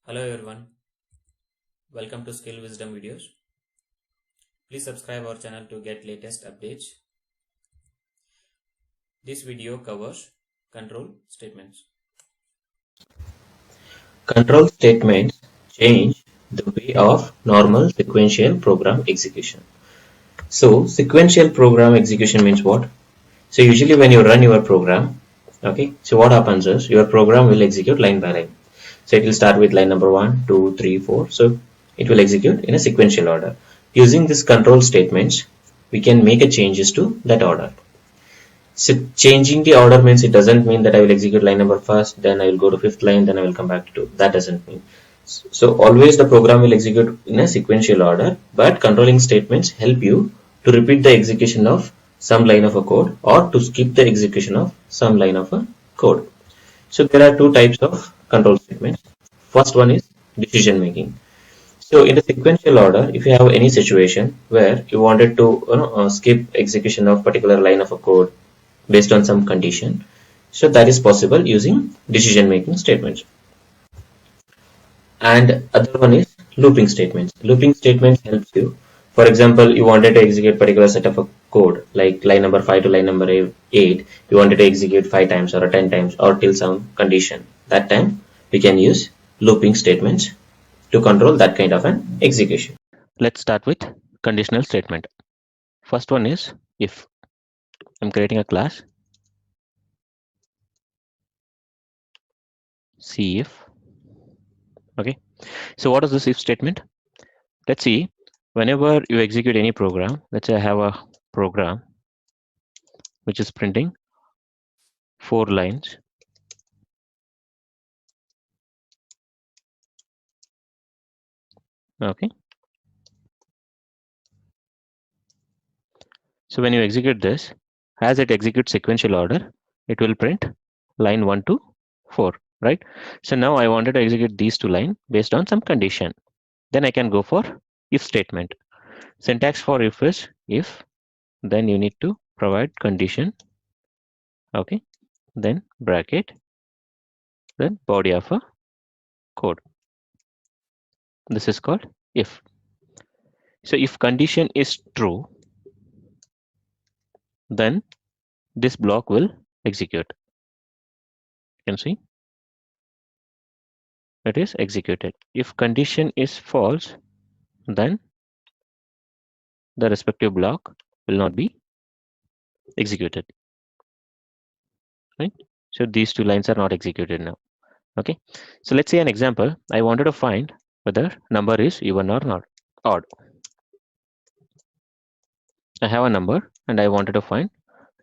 Hello everyone, welcome to SkillWisdom videos. Please subscribe our channel to get latest updates. This video covers control statements. Control statements change the way of normal sequential program execution. So sequential program execution means what? So usually when you run your program, okay, so what happens is your program will execute line by line. So it will start with line number 1, 2, 3, 4. So it will execute in a sequential order. Using these control statements, we can make a changes to that order. So changing the order means it doesn't mean that I will execute line number first, then I will go to fifth line, then I will come back to 2. That doesn't mean. So always the program will execute in a sequential order, but controlling statements help you to repeat the execution of some line of a code or to skip the execution of some line of a code. So there are two types of control statements. First one is decision making. So in the sequential order, if you have any situation where you wanted to skip execution of particular line of a code based on some condition, so that is possible using decision making statements. And other one is looping statements. Looping statements helps you. For example, you wanted to execute particular set of a code like line number 5 to line number 8. You wanted to execute 5 times or 10 times or till some condition. That time we can use looping statements to control that kind of an execution. Let's start with conditional statement. First one is if. I'm creating a class cif. Okay, so what is this if statement? Let's see, whenever you execute any program, let's say I have a program which is printing 4 lines. Okay, so when you execute this, as it executes sequential order, it will print line 1 to 4, right? So now I wanted to execute these 2 lines based on some condition. Then I can go for if statement. Syntax for if is if, then you need to provide condition. Okay, then bracket, then body of a code. This is called if. So if condition is true, then this block will execute. You can see it is executed. If condition is false, then the respective block will not be executed. Right? So these 2 lines are not executed now. Okay. So let's say an example. I wanted to find whether number is even or not odd. I have a number and I wanted to find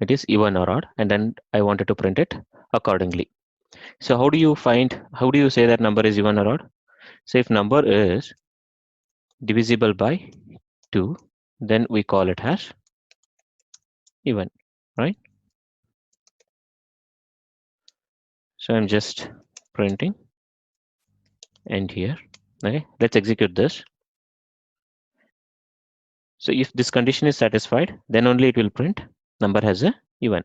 it is even or odd, and then I wanted to print it accordingly. So how do you say that number is even or odd? So if number is divisible by 2, then we call it as even, right? So I'm just printing end here. Okay, let's execute this. So if this condition is satisfied, then only it will print number has a even.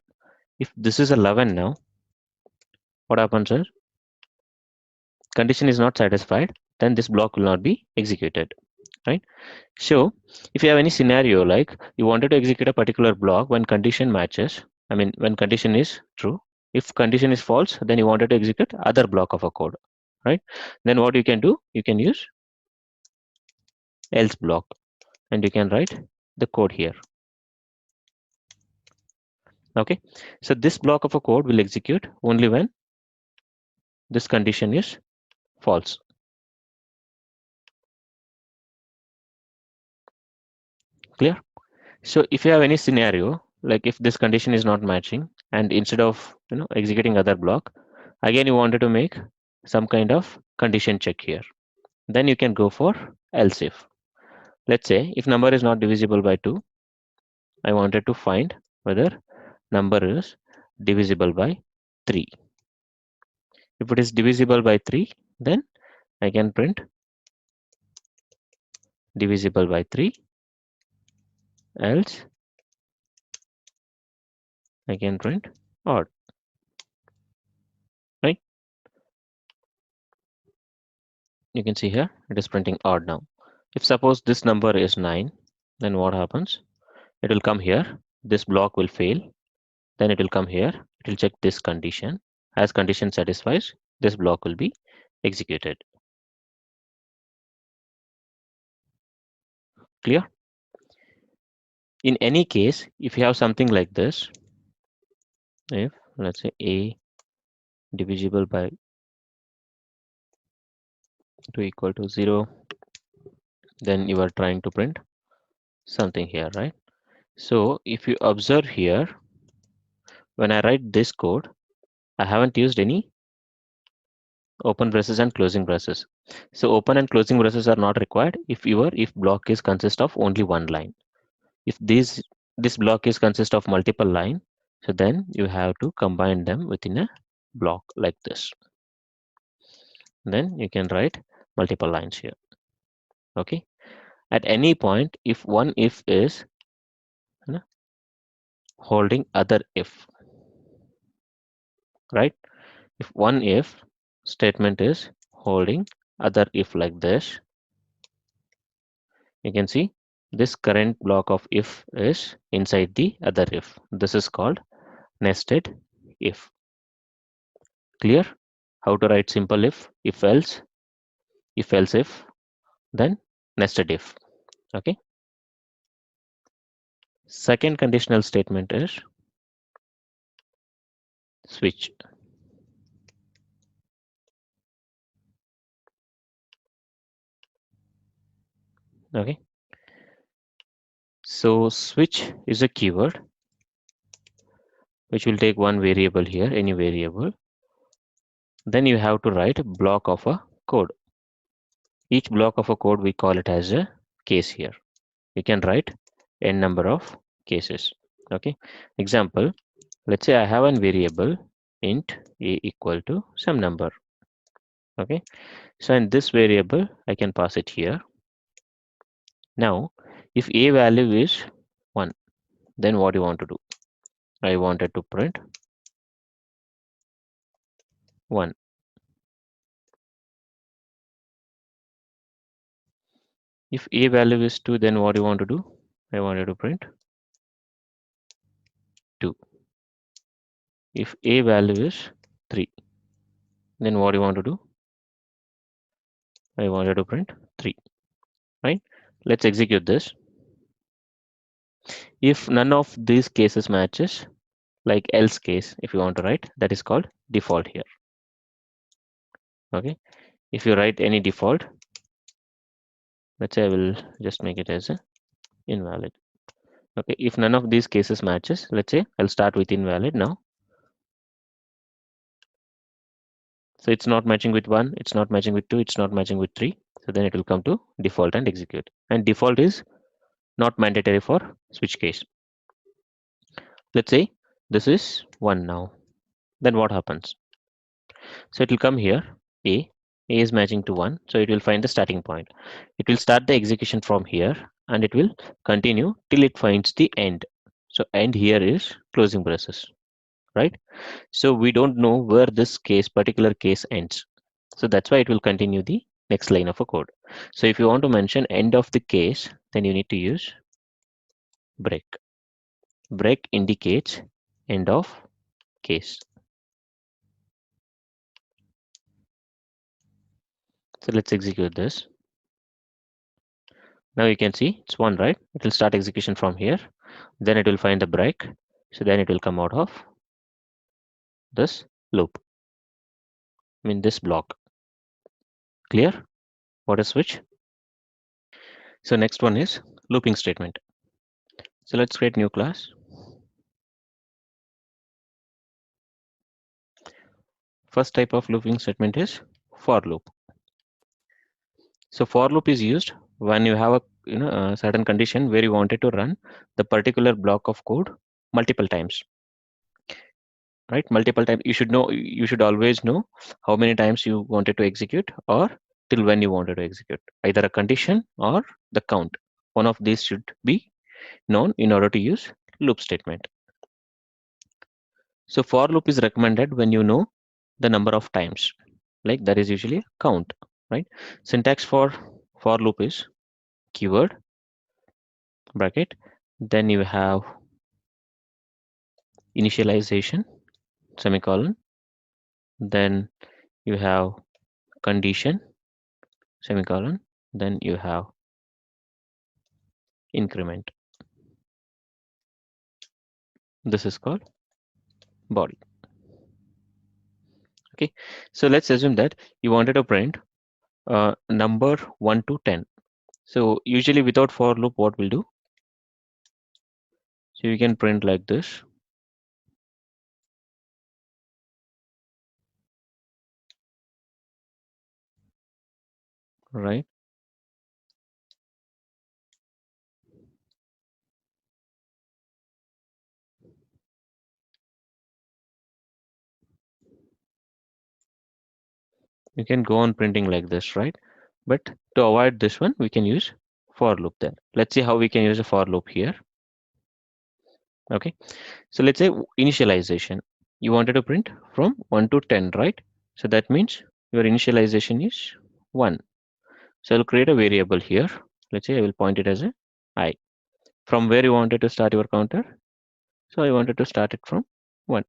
If this is 11 now, what happens is condition is not satisfied, then this block will not be executed, right? So if you have any scenario like you wanted to execute a particular block when condition matches, I mean when condition is true, if condition is false, then you wanted to execute other block of a code, right? Then what you can do, you can use else block and you can write the code here. Okay, so this block of a code will execute only when this condition is false. Clear? So if you have any scenario like if this condition is not matching and instead of executing other block, again you wanted to make some kind of condition check here, then you can go for else if. Let's say if number is not divisible by 2, I wanted to find whether number is divisible by 3. If it is divisible by 3, then I can print divisible by 3, else I can print odd, right? You can see here it is printing odd now. If suppose this number is 9, then what happens? It will come here, this block will fail, then it will come here, it will check this condition. As condition satisfies, this block will be executed. Clear? In any case, if you have something like this, if let's say a divisible by 2 equal to 0, then you are trying to print something here, right? So if you observe here, when I write this code, I haven't used any open braces and closing braces. So open and closing braces are not required if block is consist of only one line. If this block is consist of multiple line, so then you have to combine them within a block like this. Then you can write multiple lines here. Okay. At any point, if one if is holding other if, right? If one if statement is holding other if like this, you can see this current block of if is inside the other if. This is called nested if. Clear? How to write simple if else, if, then nested if. Okay. Second conditional statement is switch. Okay. So switch is a keyword which will take one variable here, any variable. Then you have to write a block of a code. Each block of a code we call it as a case here. You can write n number of cases. Okay. Example, let's say I have one variable int a equal to some number. Okay. So in this variable, I can pass it here. Now, if a value is 1, then what you want to do? I wanted to print 1. If a value is 2, then what you want to do? I wanted to print 2. If a value is 3, then what you want to do? I wanted to print 3, right? Let's execute this. If none of these cases matches, like else case, if you want to write, that is called default here. Okay. If you write any default, let's say I will just make it as a invalid. Okay. If none of these cases matches, let's say I'll start with invalid now. So it's not matching with 1, it's not matching with 2, it's not matching with 3. So then it will come to default and execute. And default is not mandatory for switch case. Let's say this is 1 now. Then what happens? So it will come here, A is matching to 1. So it will find the starting point. It will start the execution from here and it will continue till it finds the end. So end here is closing braces, right? So we don't know where this particular case ends. So that's why it will continue the next line of a code. So if you want to mention end of the case, then you need to use break. Break indicates end of case. So let's execute this. Now you can see it's 1, right? It will start execution from here. Then it will find the break. So then it will come out of this loop. I mean this block. Clear? What is switch? So next one is looping statement. So let's create new class. First type of looping statement is for loop. So for loop is used when you have a certain condition where you wanted to run the particular block of code multiple times. Right? Multiple times. You should always know how many times you wanted to execute or till when you wanted to execute. Either a condition or the count. One of these should be known in order to use loop statement. So for loop is recommended when you know the number of times. Like that is usually a count. right? Syntax for loop is keyword bracket, then you have initialization semicolon, then you have condition semicolon, then you have increment. This is called body. Okay, so let's assume that you wanted to print number 1 to 10. So usually without for loop, what we'll do? So you can print like this, right? You can go on printing like this, right? But to avoid this one, we can use for loop there. Let's see how we can use a for loop here. Okay, so let's say initialization. You wanted to print from 1 to 10, right? So that means your initialization is 1. So I'll create a variable here. Let's say I will point it as a I. From where you wanted to start your counter? So I wanted to start it from 1,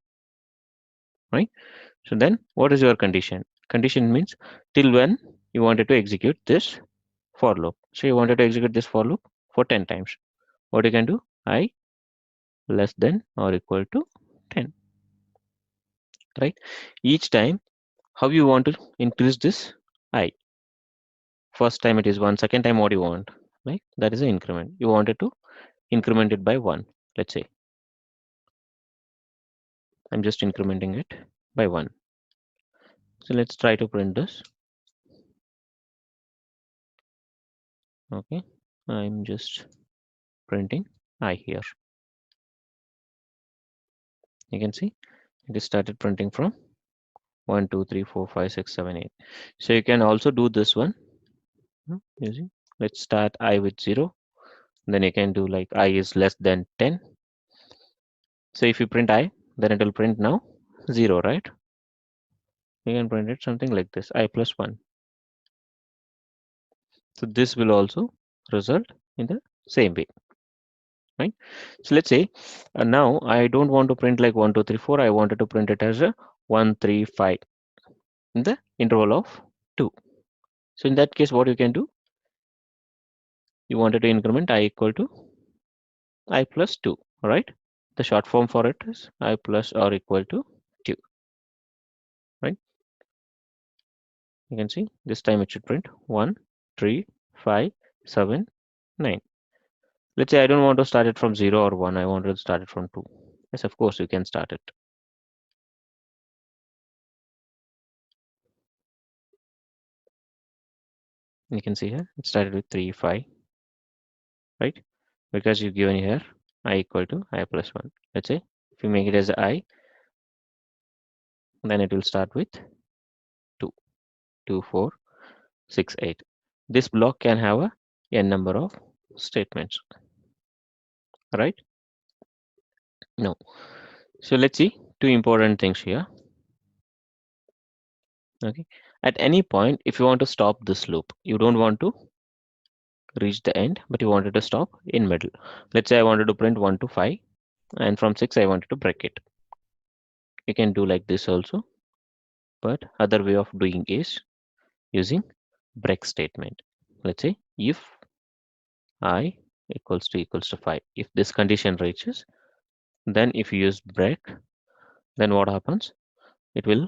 right? So then what is your condition? Condition means till when you wanted to execute this for loop. So you wanted to execute this for loop for 10 times. What you can do? I less than or equal to 10, right? Each time, how you want to increase this I? First time it is 1, second time what you want? Right? That is an increment. You wanted to increment it by 1. Let's say I'm just incrementing it by 1. So let's try to print this. Okay, I'm just printing I here. You can see it is started printing from 1, 2, 3, 4, 5, 6, 7, 8. So you can also do this one using, let's start I with 0. Then you can do like I is less than 10. So if you print I, then it will print now 0, right? You can print it something like this, I plus 1. So this will also result in the same way, right? So let's say now I don't want to print like 1, 2, 3, 4. I wanted to print it as a 1, 3, 5 in the interval of 2. So in that case, what you can do? You wanted to increment I equal to I plus 2, right? The short form for it is I plus or equal to 2, right? You can see this time it should print 1, 3, 5, 7, 9. Let's say I don't want to start it from 0 or 1. I want to start it from 2. Yes, of course, you can start it. You can see here it started with 3, 5, right? Because you've given here I equal to I plus 1. Let's say if you make it as I, then it will start with 2, 2, 4, 6, 8. This block can have a n number of statements, right? No. So let's see two important things here. Okay. At any point, if you want to stop this loop, you don't want to reach the end, but you wanted to stop in middle. Let's say I wanted to print 1 to 5, and from 6 I wanted to break it. You can do like this also, but other way of doing is using break statement. Let's say if I equals to 5, if this condition reaches, then if you use break, then what happens? It will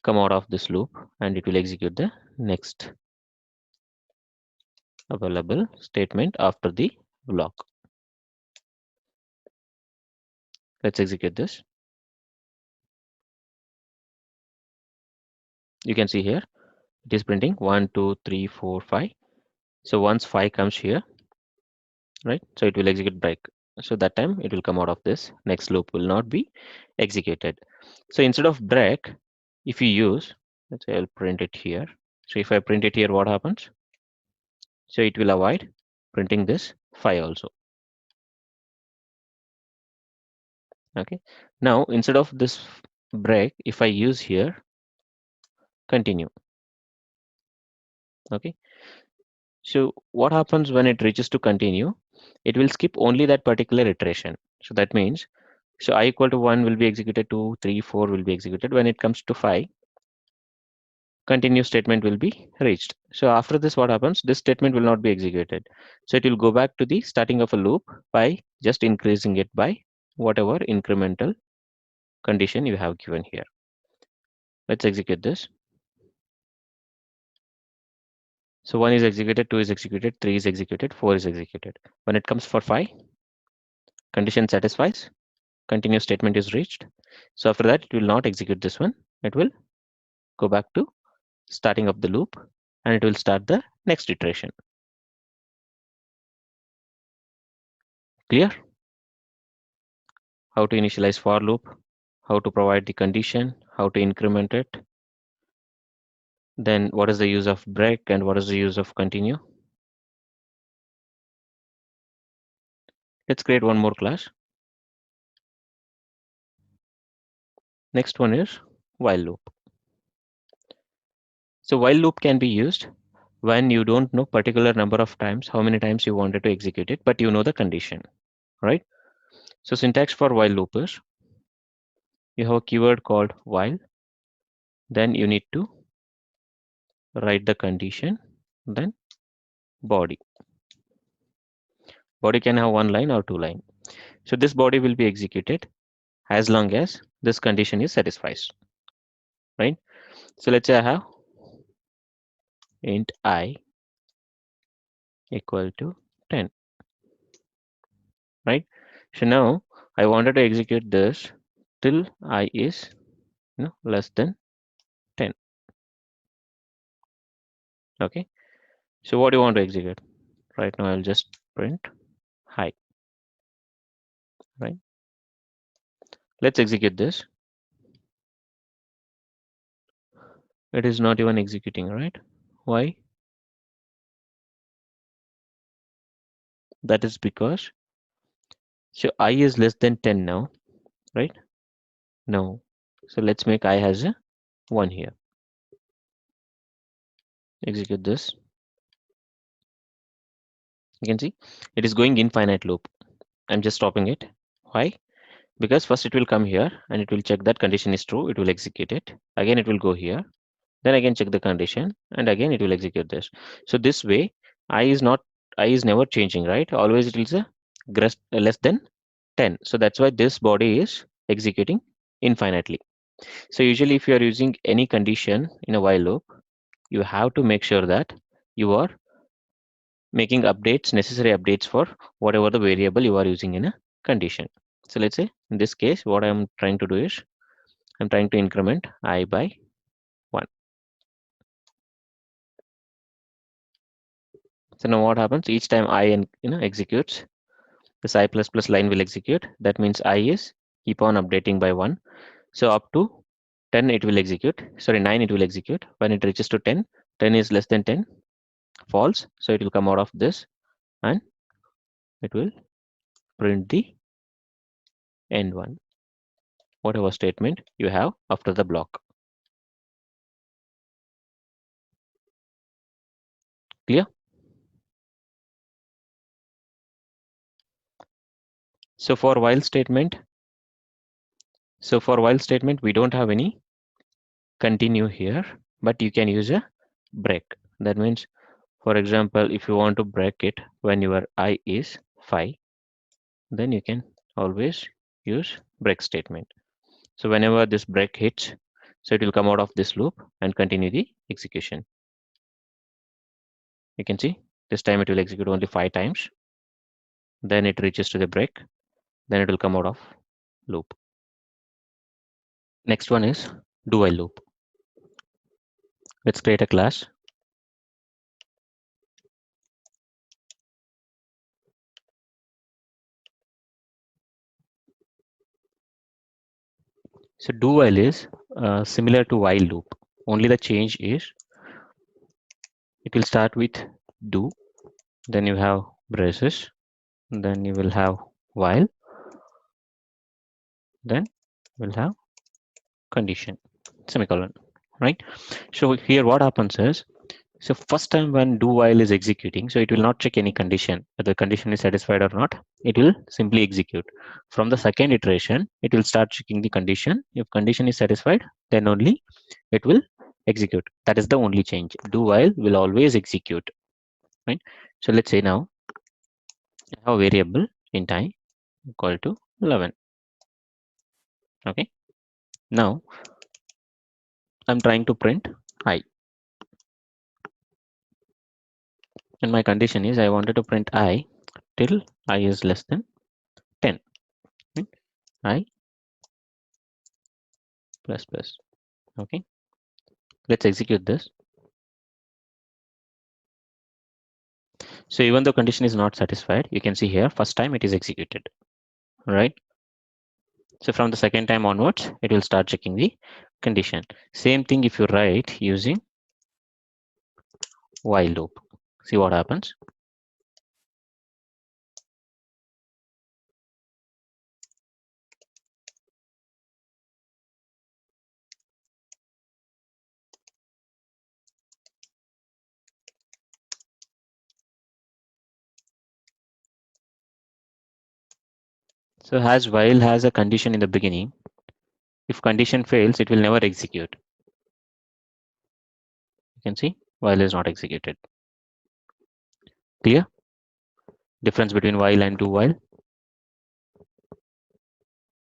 come out of this loop and it will execute the next available statement after the block. Let's execute this. You can see here it is printing 1, 2, 3, 4, 5. So once 5 comes here, right? So it will execute break. So that time it will come out of this. Next loop will not be executed. So instead of break, if you use, let's say I'll print it here. So if I print it here, what happens? So it will avoid printing this 5 also. Okay. Now instead of this break, if I use here continue, Okay. So what happens when it reaches to continue? It will skip only that particular iteration. So that means, so I equal to 1 will be executed, 2, 3, 4 will be executed. When it comes to 5, continue statement will be reached. So after this, what happens? This statement will not be executed. So it will go back to the starting of a loop by just increasing it by whatever incremental condition you have given here. Let's execute this. So 1 is executed, 2 is executed, 3 is executed, 4 is executed. When it comes for 5, condition satisfies, continue statement is reached. So after that, it will not execute this one. It will go back to starting of the loop and it will start the next iteration. Clear? How to initialize for loop, how to provide the condition, how to increment it, then what is the use of break and what is the use of continue. Let's create one more class. Next one is while loop. So while loop can be used when you don't know particular number of times, how many times you wanted to execute it, but you know the condition, right? So syntax for while loop is, you have a keyword called while, then you need to write the condition, then body. Body can have 1 line or 2 line. So this body will be executed as long as this condition is satisfied, right? So let's say I have int I equal to 10, right? So now I wanted to execute this till I is less than 10. Okay. So what do you want to execute? Right now I'll just print hi, right? Let's execute this. It is not even executing, right? Why? That is because, so I is less than 10 now, right? No. So let's make I has a 1 here. Execute this. You can see it is going infinite loop. I'm just stopping it. Why? Because first it will come here and it will check that condition is true. It will execute it. Again, it will go here. Then again, check the condition and again it will execute this. So this way, I is never changing, right? Always it is a less than 10. So that's why this body is executing infinitely. So usually if you are using any condition in a while loop, you have to make sure that you are making updates, necessary updates for whatever the variable you are using in a condition. So let's say in this case, what I'm trying to do is I'm trying to increment I by 1. So now what happens each time I executes, this I plus plus line will execute. That means I is keep on updating by 1. So up to 10 it will execute. Sorry, 9 it will execute. When it reaches to 10, 10 is less than 10, false. So it will come out of this and it will print the end one, whatever statement you have after the block. Clear? So for while statement, we don't have any continue here, but you can use a break. That means, for example, if you want to break it when your I is 5, then you can always use break statement. So whenever this break hits, so it will come out of this loop and continue the execution. You can see this time it will execute only 5 times. Then it reaches to the break. Then it will come out of loop. Next one is DoWhile loop. Let's create a class. So DoWhile is similar to while loop. Only the change is it will start with do, then you have braces, then you will have while, then we'll have condition, semicolon, right? So here what happens is So first time when do while is executing, so it will not check any condition, whether the condition is satisfied or not. It will simply execute. From the second iteration, it will start checking the condition. If condition is satisfied, then only it will execute. That is the only change. Do while will always execute. Right? So let's say now I have a variable int I equal to 11. Okay. Now I'm trying to print I. And my condition is I wanted to print I till I is less than 10. Right? I plus plus. Okay. Let's execute this. So even though condition is not satisfied, you can see here first time it is executed. Right. So from the second time onwards, it will start checking the condition. Same thing if you write using while loop. See what happens. So as while has a condition in the beginning, if condition fails, it will never execute. You can see while is not executed. Clear? Difference between while and do while.